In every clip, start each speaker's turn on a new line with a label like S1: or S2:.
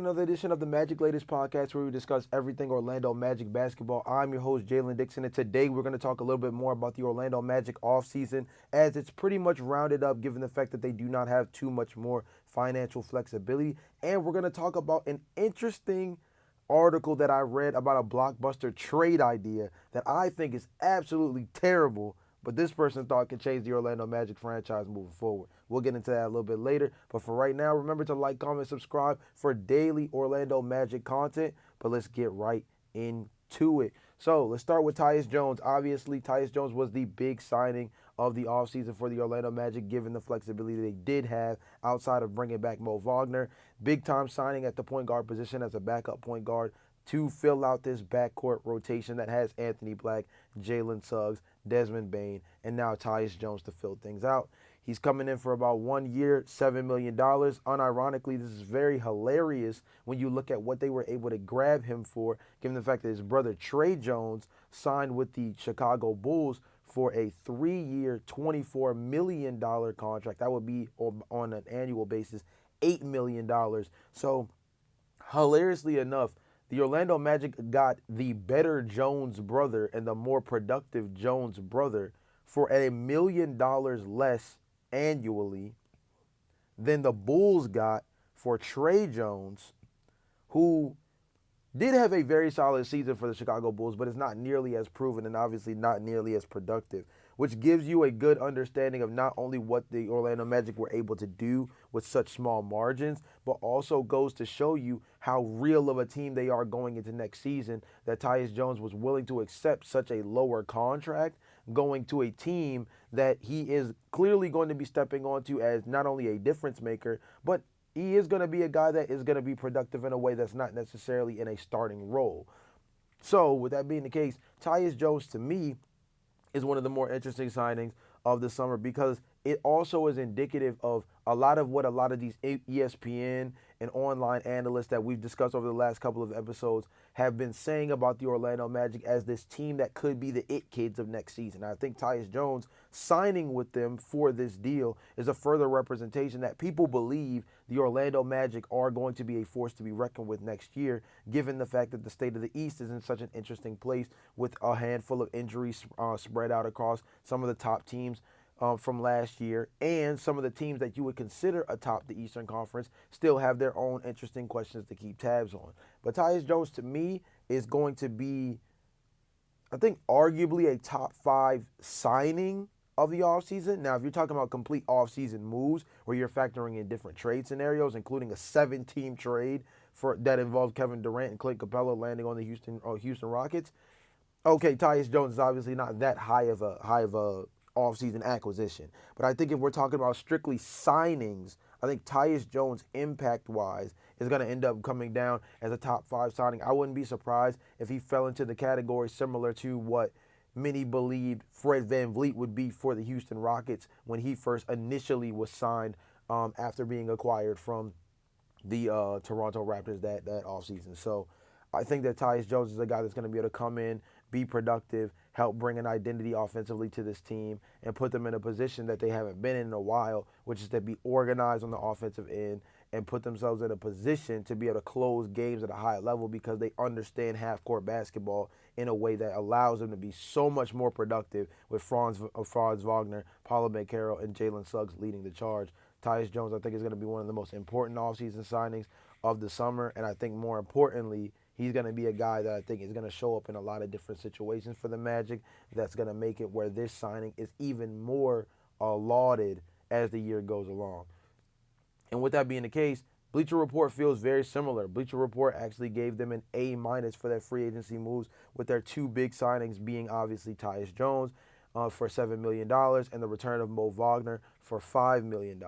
S1: Another edition of the Magic Latest podcast where we discuss everything Orlando Magic basketball. I'm your host, Jalon Dixon, and today we're going to talk a little bit more about the Orlando Magic offseason as it's pretty much rounded up given the fact that they do not have too much more financial flexibility. And we're going to talk about an interesting article that I read about a blockbuster trade idea that I think is absolutely terrible, but this person thought could change the Orlando Magic franchise moving forward. We'll get into that a little bit later, but for right now, remember to like, comment, subscribe for daily Orlando Magic content, but let's get right into it. So let's start with Tyus Jones. Obviously, Tyus Jones was the big signing of the offseason for the Orlando Magic, given the flexibility they did have outside of bringing back Mo Wagner. Big time signing at the point guard position as a backup point guard to fill out this backcourt rotation that has Anthony Black, Jalen Suggs, Desmond Bane, and now Tyus Jones to fill things out. He's coming in for about 1 year, $7 million. Unironically, this is very hilarious when you look at what they were able to grab him for, given the fact that his brother Trey Jones signed with the Chicago Bulls for a 3-year, $24 million contract. That would be on an annual basis, $8 million. So, hilariously enough, the Orlando Magic got the better Jones brother and the more productive Jones brother for $1 million less annually than the Bulls got for Trey Jones, who did have a very solid season for the Chicago Bulls, but is not nearly as proven and obviously not nearly as productive, which gives you a good understanding of not only what the Orlando Magic were able to do with such small margins, but also goes to show you how real of a team they are going into next season, that Tyus Jones was willing to accept such a lower contract going to a team that he is clearly going to be stepping onto as not only a difference maker, but he is going to be a guy that is going to be productive in a way that's not necessarily in a starting role. So, with that being the case, Tyus Jones to me is one of the more interesting signings of the summer because it also is indicative of a lot of what a lot of these ESPN and online analysts that we've discussed over the last couple of episodes have been saying about the Orlando Magic as this team that could be the it kids of next season. I think Tyus Jones signing with them for this deal is a further representation that people believe the Orlando Magic are going to be a force to be reckoned with next year, given the fact that the state of the East is in such an interesting place with a handful of injuries spread out across some of the top teams from last year, and some of the teams that you would consider atop the Eastern Conference still have their own interesting questions to keep tabs on. But Tyus Jones, to me, is going to be, I think, arguably a top 5 signing of the offseason. Now, if you're talking about complete offseason moves where you're factoring in different trade scenarios, including a 7-team trade that involved Kevin Durant and Clint Capella landing on the Houston Rockets, okay, Tyus Jones is obviously not that high of a offseason acquisition. But I think if we're talking about strictly signings, I think Tyus Jones, impact-wise, is going to end up coming down as a top 5 signing. I wouldn't be surprised if he fell into the category similar to what many believed Fred VanVleet would be for the Houston Rockets when he first initially was signed after being acquired from the Toronto Raptors that offseason. So I think that Tyus Jones is a guy that's going to be able to come in, be productive, help bring an identity offensively to this team, and put them in a position that they haven't been in a while, which is to be organized on the offensive end and put themselves in a position to be able to close games at a high level because they understand half-court basketball in a way that allows them to be so much more productive with Franz Wagner, Paulo Banchero, and Jalen Suggs leading the charge. Tyus Jones, I think, is going to be one of the most important offseason signings of the summer, and I think more importantly, he's going to be a guy that I think is going to show up in a lot of different situations for the Magic that's going to make it where this signing is even more lauded as the year goes along. And with that being the case, Bleacher Report feels very similar. Bleacher Report actually gave them an A- for their free agency moves, with their 2 big signings being obviously Tyus Jones for $7 million and the return of Mo Wagner for $5 million.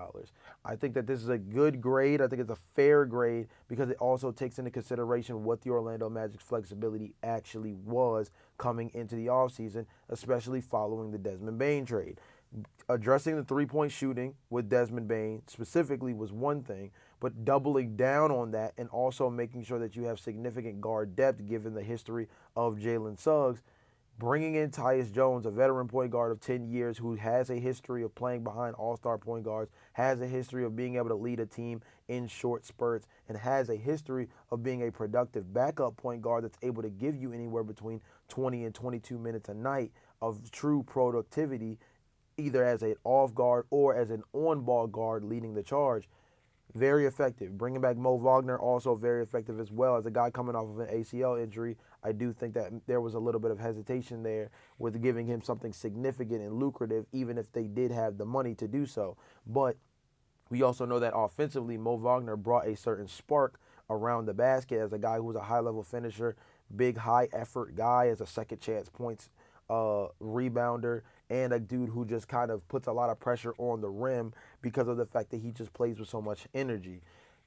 S1: I think that this is a good grade. I think it's a fair grade because it also takes into consideration what the Orlando Magic's flexibility actually was coming into the offseason, especially following the Desmond Bane trade. Addressing the three-point shooting with Desmond Bane specifically was one thing, but doubling down on that and also making sure that you have significant guard depth given the history of Jalen Suggs Bringing in Tyus Jones, a veteran point guard of 10 years who has a history of playing behind all-star point guards, has a history of being able to lead a team in short spurts, and has a history of being a productive backup point guard that's able to give you anywhere between 20 and 22 minutes a night of true productivity, either as an off guard or as an on-ball guard leading the charge. Very effective. Bringing back Mo Wagner, also very effective as well. As a guy coming off of an ACL injury, I do think that there was a little bit of hesitation there with giving him something significant and lucrative, even if they did have the money to do so. But we also know that offensively, Mo Wagner brought a certain spark around the basket as a guy who was a high-level finisher, big, high-effort guy, as a second-chance points rebounder, and a dude who just kind of puts a lot of pressure on the rim because of the fact that he just plays with so much energy.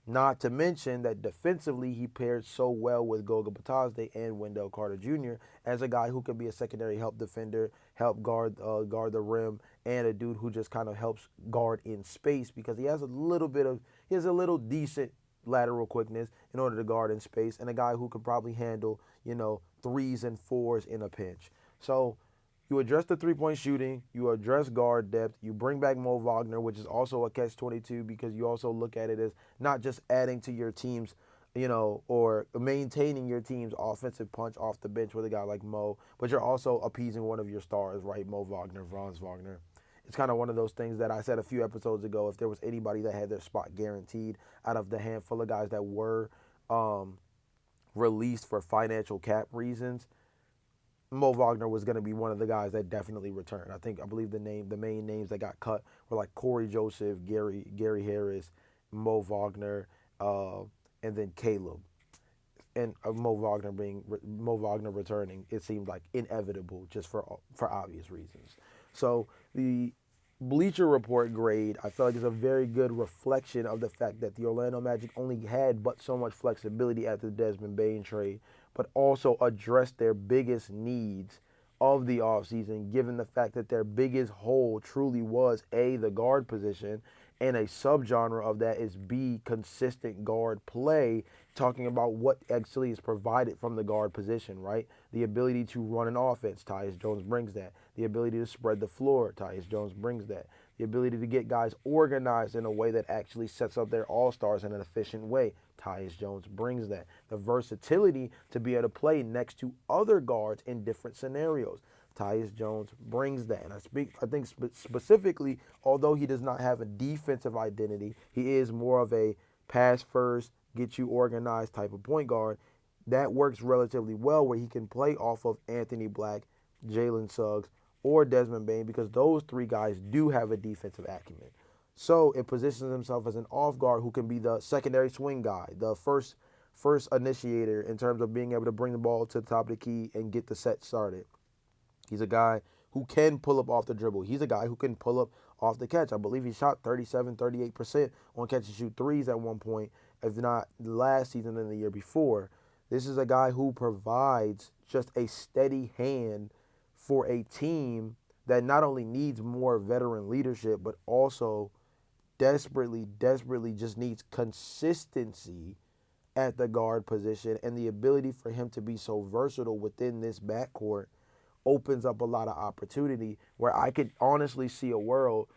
S1: Not to mention that defensively, he paired so well with Goga Batazde and Wendell Carter Jr. as a guy who can be a secondary help defender, help guard the rim, and a dude who just kind of helps guard in space because he has a little decent lateral quickness in order to guard in space, and a guy who can probably handle, threes and fours in a pinch. So you address the three-point shooting, you address guard depth, you bring back Mo Wagner, which is also a catch-22 because you also look at it as not just adding to your team's, or maintaining your team's offensive punch off the bench with a guy like Mo, but you're also appeasing one of your stars, right? Mo Wagner, Franz Wagner. It's kind of one of those things that I said a few episodes ago. If there was anybody that had their spot guaranteed out of the handful of guys that were released for financial cap reasons, Mo Wagner was going to be one of the guys that definitely returned. I believe the main names that got cut were like Corey Joseph, Gary Harris, Mo Wagner, and then Caleb. And Mo Wagner returning, it seemed like inevitable just for obvious reasons. So the Bleacher Report grade, I feel like, is a very good reflection of the fact that the Orlando Magic only had but so much flexibility at the Desmond Bane trade, but also addressed their biggest needs of the offseason, given the fact that their biggest hole truly was A, the guard position, and a subgenre of that is B, consistent guard play, talking about what actually is provided from the guard position, right? The ability to run an offense, Tyus Jones brings that. The ability to spread the floor, Tyus Jones brings that. The ability to get guys organized in a way that actually sets up their all-stars in an efficient way, Tyus Jones brings that. The versatility to be able to play next to other guards in different scenarios, Tyus Jones brings that. And I think specifically, although he does not have a defensive identity, he is more of a pass first, get you organized type of point guard. That works relatively well where he can play off of Anthony Black, Jalen Suggs, or Desmond Bane, because those three guys do have a defensive acumen. So it positions himself as an off guard who can be the secondary swing guy, the first initiator in terms of being able to bring the ball to the top of the key and get the set started. He's a guy who can pull up off the dribble. He's a guy who can pull up off the catch. I believe he shot 38% on catch and shoot threes at one point, if not last season and the year before. This is a guy who provides just a steady hand for a team that not only needs more veteran leadership, but also desperately just needs consistency at the guard position, and the ability for him to be so versatile within this backcourt opens up a lot of opportunity where I could honestly see a world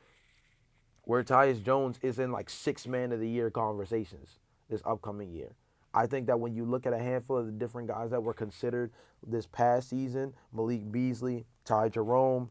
S1: where Tyus Jones is in like 6-man of the year conversations this upcoming year. I think that when you look at a handful of the different guys that were considered this past season, Malik Beasley, Ty Jerome,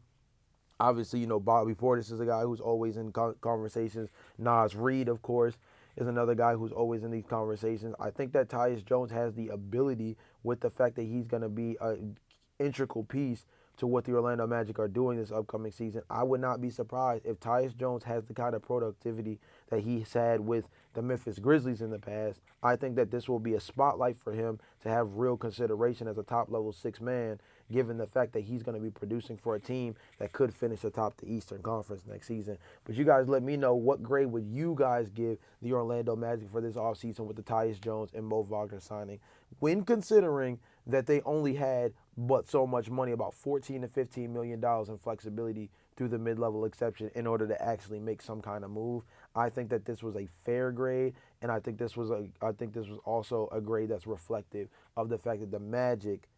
S1: obviously, Bobby Portis is a guy who's always in conversations. Naz Reid, of course, is another guy who's always in these conversations. I think that Tyus Jones has the ability, with the fact that he's going to be an integral piece to what the Orlando Magic are doing this upcoming season. I would not be surprised if Tyus Jones has the kind of productivity that he's had with the Memphis Grizzlies in the past. I think that this will be a spotlight for him to have real consideration as a top-level 6-man, given the fact that he's going to be producing for a team that could finish atop the Eastern Conference next season. But you guys let me know, what grade would you guys give the Orlando Magic for this offseason with the Tyus Jones and Mo Wagner signing, when considering that they only had but so much money, about $14 to $15 million in flexibility through the mid-level exception in order to actually make some kind of move. I think that this was a fair grade, and I think this was also a grade that's reflective of the fact that the Magic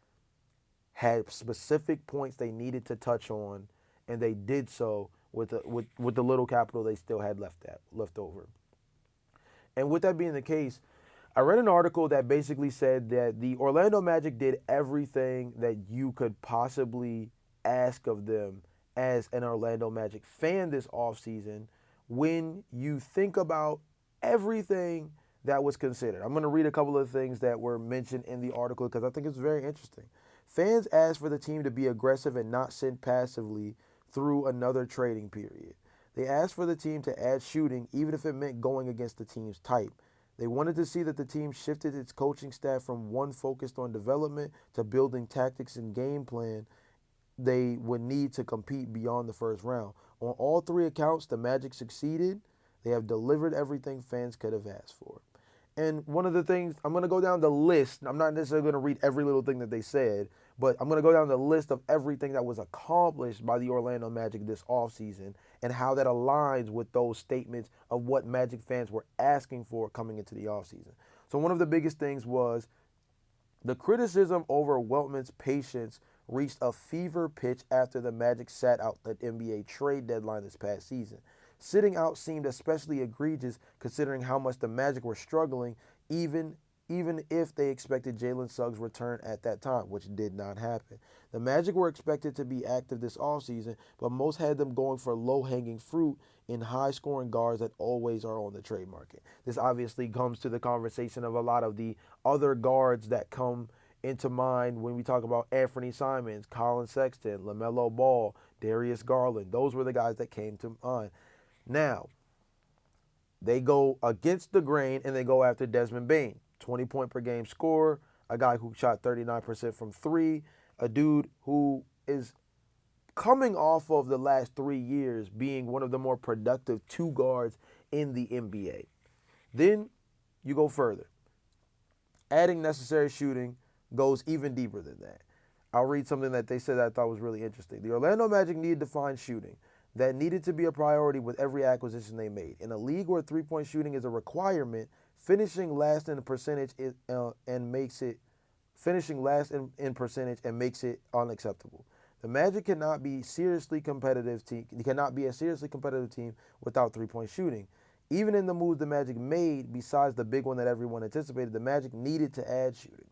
S1: had specific points they needed to touch on, and they did so with the little capital they still had left over. And with that being the case, I read an article that basically said that the Orlando Magic did everything that you could possibly ask of them as an Orlando Magic fan this offseason when you think about everything that was considered. I'm going to read a couple of things that were mentioned in the article because I think it's very interesting. Fans asked for the team to be aggressive and not sit passively through another trading period. They asked for the team to add shooting even if it meant going against the team's type. They wanted to see that the team shifted its coaching staff from one focused on development to building tactics and game plan they would need to compete beyond the first round. On all three accounts, the Magic succeeded. They have delivered everything fans could have asked for. And one of the things, I'm going to go down the list. I'm not necessarily going to read every little thing that they said, but I'm going to go down the list of everything that was accomplished by the Orlando Magic this offseason and how that aligns with those statements of what Magic fans were asking for coming into the offseason. So one of the biggest things was the criticism over Weltman's patience reached a fever pitch after the Magic sat out the NBA trade deadline this past season. Sitting out seemed especially egregious considering how much the Magic were struggling, even if they expected Jalen Suggs' return at that time, which did not happen. The Magic were expected to be active this offseason, but most had them going for low-hanging fruit in high-scoring guards that always are on the trade market. This obviously comes to the conversation of a lot of the other guards that come into mind when we talk about Anthony Simons, Colin Sexton, LaMelo Ball, Darius Garland. Those were the guys that came to mind. Now, they go against the grain and they go after Desmond Bane, 20-point per game scorer, a guy who shot 39% from three, a dude who is coming off of the last 3 years being one of the more productive two guards in the NBA. Then you go further. Adding necessary shooting goes even deeper than that. I'll read something that they said that I thought was really interesting. The Orlando Magic needed to find shooting that needed to be a priority with every acquisition they made. In a league where three-point shooting is a requirement, finishing last in percentage makes it unacceptable. The Magic cannot be a seriously competitive team without three-point shooting. Even in the moves the Magic made, besides the big one that everyone anticipated, the Magic needed to add shooting.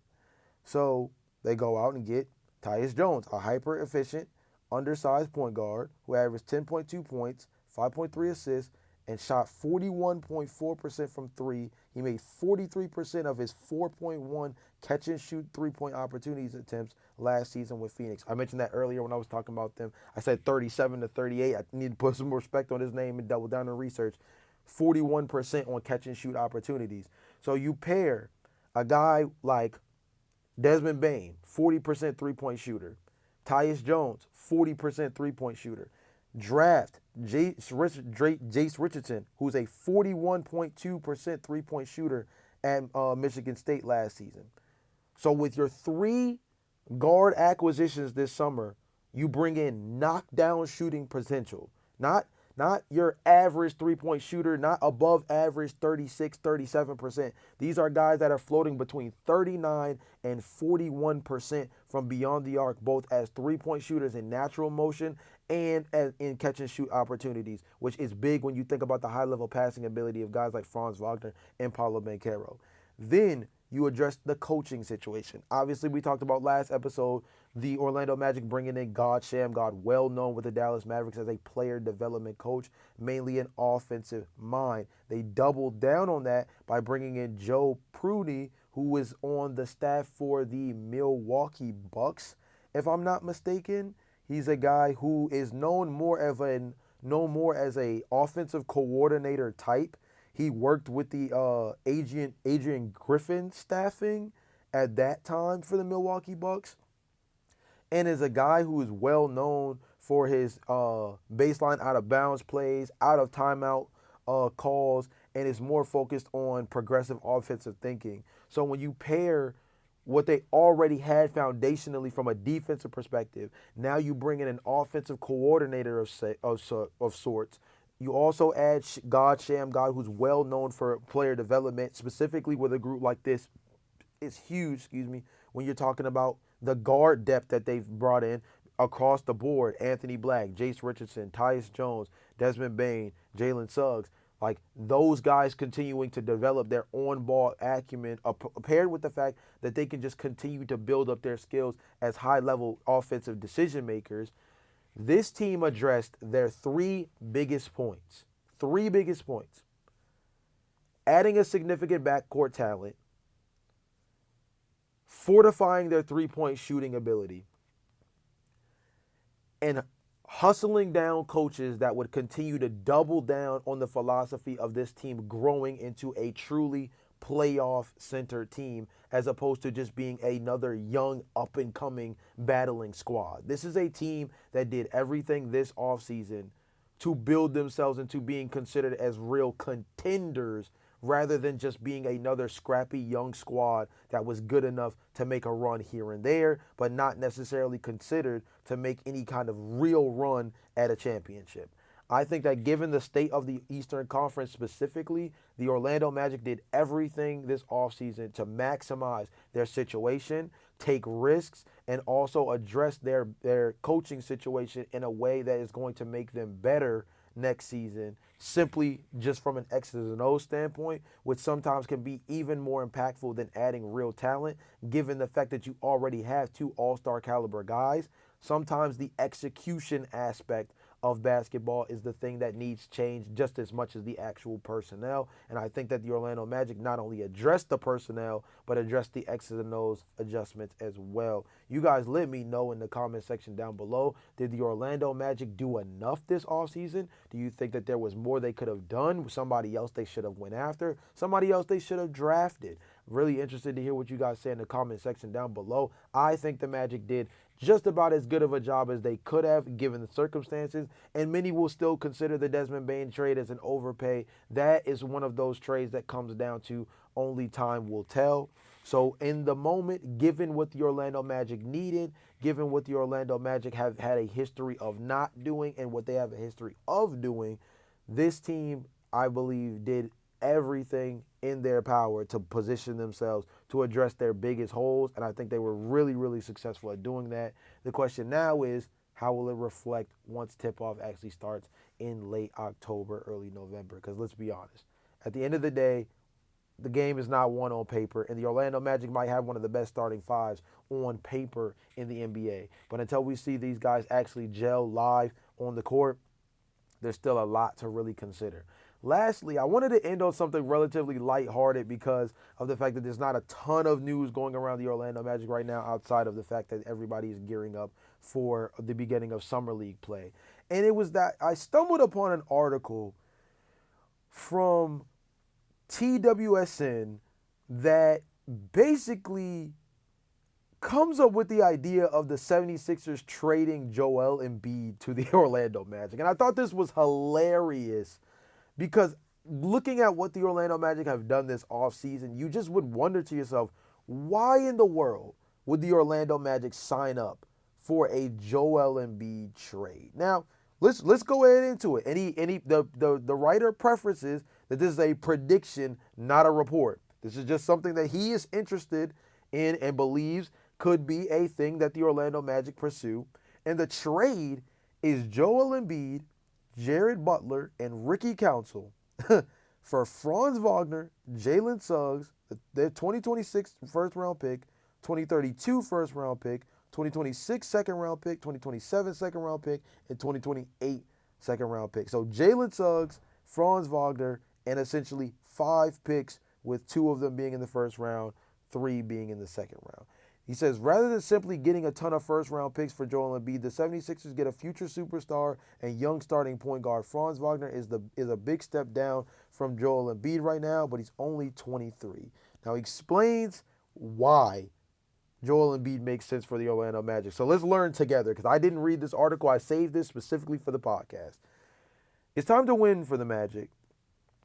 S1: So they go out and get Tyus Jones, a hyper-efficient, undersized point guard who averaged 10.2 points, 5.3 assists, and shot 41.4% from three. He made 43% of his 4.1 catch-and-shoot three-point opportunities attempts last season with Phoenix. I mentioned that earlier when I was talking about them. I said 37 to 38. I need to put some respect on his name and double down on research. 41% on catch-and-shoot opportunities. So you pair a guy like Desmond Bane, 40% three-point shooter. Tyus Jones, 40% three-point shooter. Draft Jace Richardson, who's a 41.2% three-point shooter at Michigan State last season. So with your three guard acquisitions this summer, you bring in knockdown shooting potential. Not your average three-point shooter, not above average 36, 37%. These are guys that are floating between 39 and 41% from beyond the arc, both as three-point shooters in natural motion and as in catch-and-shoot opportunities, which is big when you think about the high-level passing ability of guys like Franz Wagner and Paulo Banchero. Then you address the coaching situation. Obviously, we talked about last episode, the Orlando Magic bringing in God Shamgod, well known with the Dallas Mavericks as a player development coach, mainly an offensive mind. They doubled down on that by bringing in Joe Pruney, who is on the staff for the Milwaukee Bucks, if I'm not mistaken. He's a guy who is known more as a offensive coordinator type. He worked with the Adrian Griffin staffing at that time for the Milwaukee Bucks, and is a guy who is well known for his baseline out of bounds plays, out of timeout calls, and is more focused on progressive offensive thinking. So when you pair what they already had foundationally from a defensive perspective, now you bring in an offensive coordinator of sorts. You also add God Shamgod, who's well known for player development, specifically with a group like this is huge, when you're talking about the guard depth that they've brought in across the board, Anthony Black, Jace Richardson, Tyus Jones, Desmond Bane, Jalen Suggs, like those guys continuing to develop their on-ball acumen, paired with the fact that they can just continue to build up their skills as high-level offensive decision makers. This team addressed their three biggest points. Three biggest points. Adding a significant backcourt talent, fortifying their three-point shooting ability, and hustling down coaches that would continue to double down on the philosophy of this team growing into a truly playoff-centered team as opposed to just being another young, up-and-coming battling squad. This is a team that did everything this offseason to build themselves into being considered as real contenders rather than just being another scrappy young squad that was good enough to make a run here and there, but not necessarily considered to make any kind of real run at a championship. I think that given the state of the Eastern Conference specifically, the Orlando Magic did everything this offseason to maximize their situation, take risks, and also address their coaching situation in a way that is going to make them better next season, simply just from an X's and O's standpoint, which sometimes can be even more impactful than adding real talent, given the fact that you already have two all-star caliber guys. Sometimes the execution aspect of basketball is the thing that needs change just as much as the actual personnel. And I think that the Orlando Magic not only addressed the personnel, but addressed the X's and O's adjustments as well. You guys let me know in the comment section down below. Did the Orlando Magic do enough this offseason? Do you think that there was more they could have done? Somebody else they should have went after? Somebody else they should have drafted? Really interested to hear what you guys say in the comment section down below. I think the Magic did just about as good of a job as they could have given the circumstances, and many will still consider the Desmond Bane trade as an overpay. That is one of those trades that comes down to only time will tell. So in the moment, given what the Orlando Magic needed, given what the Orlando Magic have had a history of not doing and what they have a history of doing, this team, I believe, did everything in their power to position themselves to address their biggest holes, and I think they were really, really successful at doing that. The question now is, how will it reflect once tip-off actually starts in late October, early November? Because let's be honest, at the end of the day, the game is not won on paper, and the Orlando Magic might have one of the best starting fives on paper in the NBA. But until we see these guys actually gel live on the court, there's still a lot to really consider. Lastly, I wanted to end on something relatively lighthearted because of the fact that there's not a ton of news going around the Orlando Magic right now outside of the fact that everybody is gearing up for the beginning of Summer League play. And it was that I stumbled upon an article from TWSN that basically comes up with the idea of the 76ers trading Joel Embiid to the Orlando Magic. And I thought this was hilarious because looking at what the Orlando Magic have done this offseason, you just would wonder to yourself, why in the world would the Orlando Magic sign up for a Joel Embiid trade? Now, let's go ahead into it. The writer preferences that this is a prediction, not a report. This is just something that he is interested in and believes could be a thing that the Orlando Magic pursue. And the trade is Joel Embiid, Jared Butler, and Ricky Council for Franz Wagner, Jalen Suggs, their 2026 first-round pick, 2032 first-round pick, 2026 second-round pick, 2027 second-round pick, and 2028 second-round pick. So Jalen Suggs, Franz Wagner, and essentially 5 picks, with 2 of them being in the first round, 3 being in the second round. He says, rather than simply getting a ton of first-round picks for Joel Embiid, the 76ers get a future superstar and young starting point guard. Franz Wagner is a big step down from Joel Embiid right now, but he's only 23. Now, he explains why Joel Embiid makes sense for the Orlando Magic. So let's learn together, because I didn't read this article. I saved this specifically for the podcast. It's time to win for the Magic.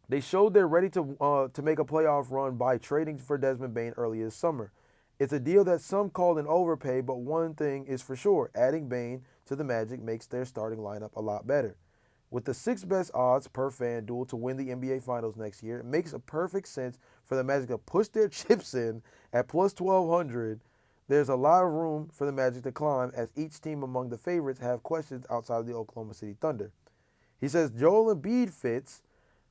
S1: They showed they're ready to make a playoff run by trading for Desmond Bane earlier this summer. It's a deal that some called an overpay, but one thing is for sure. Adding Bane to the Magic makes their starting lineup a lot better. With the 6th best odds per FanDuel to win the NBA Finals next year, it makes a perfect sense for the Magic to push their chips in at plus 1,200 There's a lot of room for the Magic to climb as each team among the favorites have questions outside of the Oklahoma City Thunder. He says Joel Embiid fits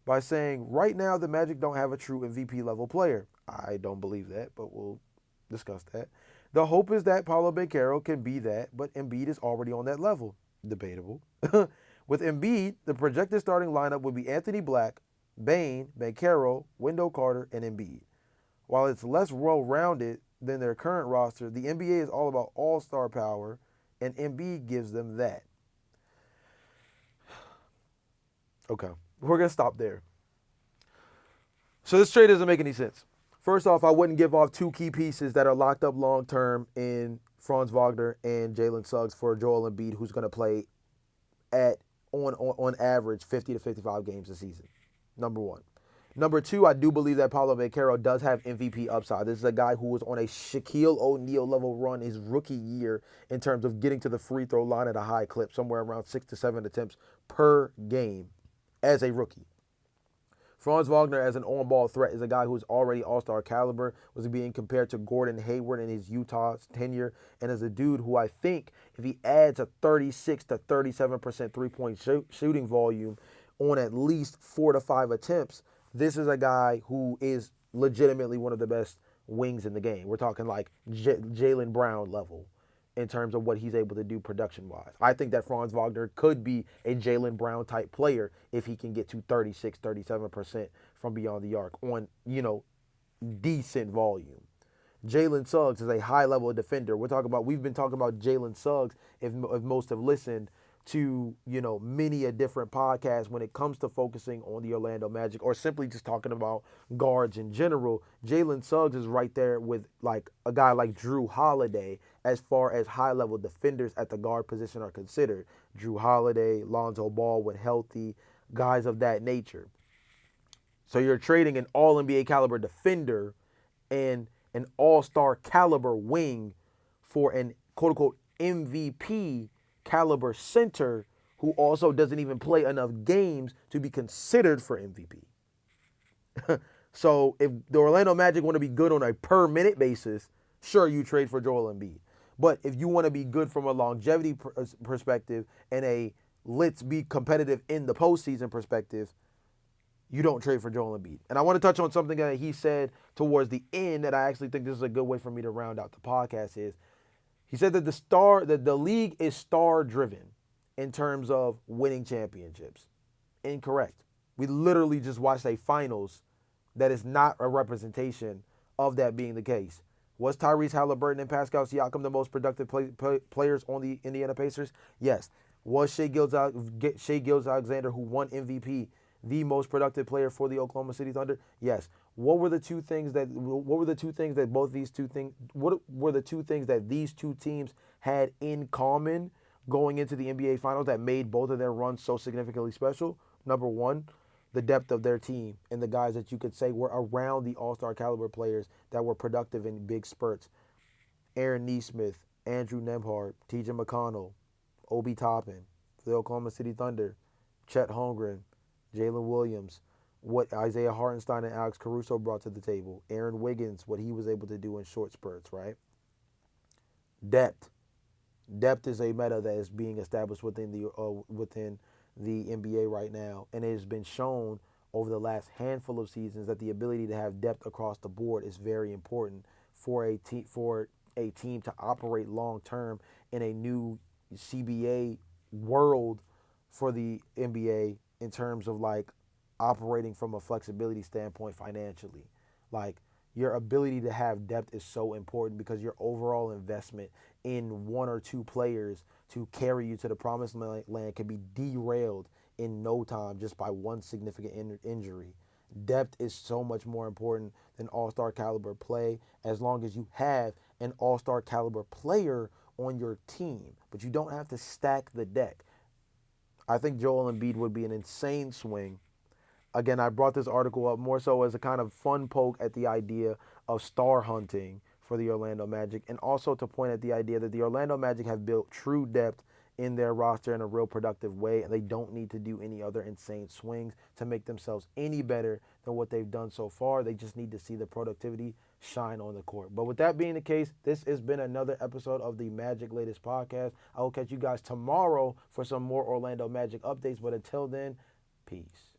S1: by saying, right now the Magic don't have a true MVP level player. I don't believe that, but we'll discuss that. The hope is that Paulo Banchero can be that, but Embiid is already on that level. Debatable. With Embiid, the projected starting lineup would be Anthony Black, Bane, Banchero, Wendell Carter, and Embiid. While it's less well-rounded than their current roster, the NBA is all about all-star power, and Embiid gives them that. Okay, we're going to stop there. So this trade doesn't make any sense. First off, I wouldn't give off two key pieces that are locked up long-term in Franz Wagner and Jalen Suggs for Joel Embiid, who's going to play at on average 50 to 55 games a season. Number one. Number two, I do believe that Paulo Banchero does have MVP upside. This is a guy who was on a Shaquille O'Neal level run his rookie year in terms of getting to the free throw line at a high clip, somewhere around 6 to 7 attempts per game as a rookie. Franz Wagner as an on-ball threat is a guy who's already all-star caliber, was being compared to Gordon Hayward in his Utah tenure, and as a dude who I think if he adds a 36 to 37% three-point shooting volume on at least 4 to 5 attempts, this is a guy who is legitimately one of the best wings in the game. We're talking like Jaylen Brown level in terms of what he's able to do production-wise. I think that Franz Wagner could be a Jaylen Brown type player if he can get to 36, 37% from beyond the arc on, decent volume. Jalen Suggs is a high-level defender. We've been talking about Jalen Suggs, if most have listened to, many a different podcasts when it comes to focusing on the Orlando Magic or simply just talking about guards in general. Jalen Suggs is right there with like a guy like Drew Holiday as far as high-level defenders at the guard position are considered. Drew Holiday, Lonzo Ball when healthy, guys of that nature. So you're trading an all-NBA caliber defender and an all-star caliber wing for an quote-unquote MVP caliber center who also doesn't even play enough games to be considered for MVP. So if the Orlando Magic want to be good on a per minute basis, sure, you trade for Joel Embiid. But if you want to be good from a longevity perspective and a let's be competitive in the postseason perspective, you don't trade for Joel Embiid. And I want to touch on something that he said towards the end that I actually think this is a good way for me to round out the podcast is he said that the league is star driven in terms of winning championships. Incorrect. We literally just watched a finals that is not a representation of that being the case. Was Tyrese Halliburton and Pascal Siakam the most productive players on the Indiana Pacers? Yes. Was Shai Gilgeous-Alexander, who won MVP, the most productive player for the Oklahoma City Thunder? Yes. What were the two things that these two teams had in common going into the NBA Finals that made both of their runs so significantly special? Number one, the depth of their team and the guys that you could say were around the all-star caliber players that were productive in big spurts. Aaron Nesmith, Andrew Nembhard, TJ McConnell, Obi Toppin, for the Oklahoma City Thunder, Chet Holmgren, Jalen Williams, what Isaiah Hartenstein and Alex Caruso brought to the table, Aaron Wiggins, what he was able to do in short spurts, right? Depth. Depth is a meta that is being established within the NBA right now, and it has been shown over the last handful of seasons that the ability to have depth across the board is very important for a team to operate long term in a new CBA world for the NBA in terms of like operating from a flexibility standpoint financially. Like your ability to have depth is so important because your overall investment in one or two players to carry you to the promised land can be derailed in no time just by one significant injury. Depth is so much more important than all-star caliber play as long as you have an all-star caliber player on your team. But you don't have to stack the deck. I think Joel Embiid would be an insane swing. Again, I brought this article up more so as a kind of fun poke at the idea of star hunting for the Orlando Magic and also to point at the idea that the Orlando Magic have built true depth in their roster in a real productive way. And they don't need to do any other insane swings to make themselves any better than what they've done so far. They just need to see the productivity shine on the court. But with that being the case, this has been another episode of the Magic Latest Podcast. I will catch you guys tomorrow for some more Orlando Magic updates. But until then, peace.